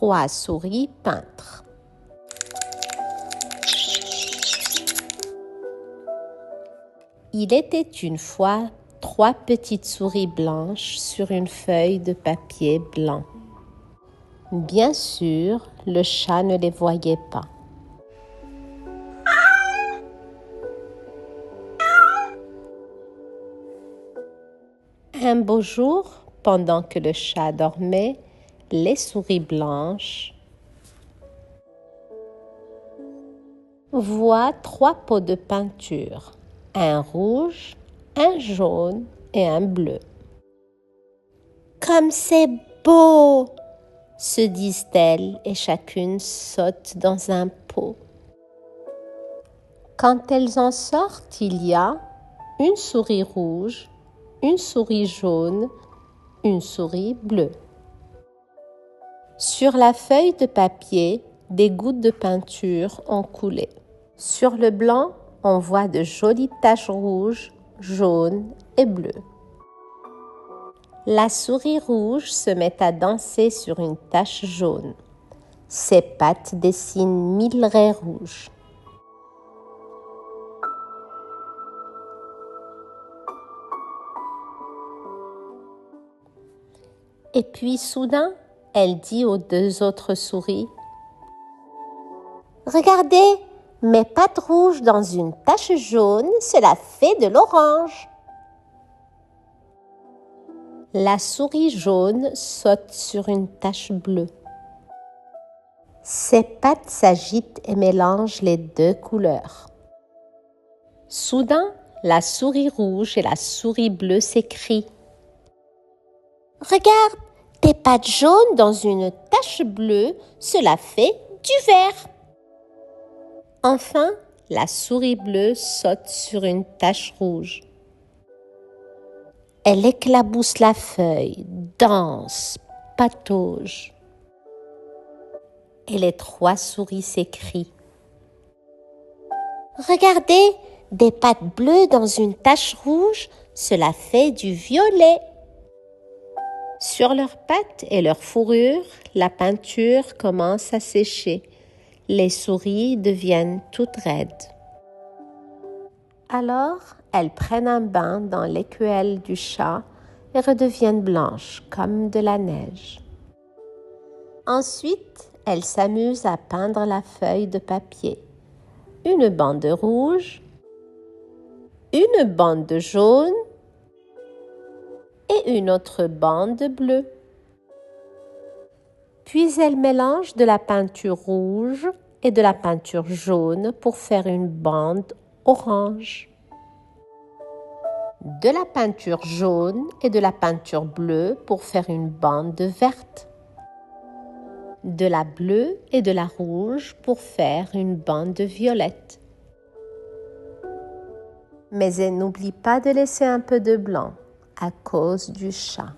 3 souris peintres. Il était une fois 3 petites souris blanches sur une feuille de papier blanc. Bien sûr, le chat ne les voyait pas. Un beau jour, pendant que le chat dormait, les souris blanches voient 3 pots de peinture, un rouge, un jaune et un bleu. « Comme c'est beau !» se disent-elles et chacune saute dans un pot. Quand elles en sortent, il y a une souris rouge, une souris jaune, une souris bleue. Sur la feuille de papier, des gouttes de peinture ont coulé. Sur le blanc, on voit de jolies taches rouges, jaunes et bleues. La souris rouge se met à danser sur une tache jaune. Ses pattes dessinent 1000 raies rouges. Et puis soudain, elle dit aux 2 autres souris « Regardez, mes pattes rouges dans une tache jaune, cela fait de l'orange. » La souris jaune saute sur une tache bleue. Ses pattes s'agitent et mélangent les 2 couleurs. Soudain, la souris rouge et la souris bleue s'écrient « Regarde, tes pattes jaunes dans une tache bleue, cela fait du vert. » Enfin, la souris bleue saute sur une tache rouge. Elle éclabousse la feuille, danse, patauge. Et les 3 souris s'écrient « Regardez, des pattes bleues dans une tache rouge, cela fait du violet. » Sur leurs pattes et leurs fourrures, la peinture commence à sécher. Les souris deviennent toutes raides. Alors, elles prennent un bain dans l'écuelle du chat et redeviennent blanches comme de la neige. Ensuite, elles s'amusent à peindre la feuille de papier. Une bande rouge, une bande jaune et une autre bande bleue. Puis elles mélangent de la peinture rouge et de la peinture jaune pour faire une bande orange. De la peinture jaune et de la peinture bleue pour faire une bande verte. De la bleue et de la rouge pour faire une bande violette. Mais elle n'oublie pas de laisser un peu de blanc à cause du chat.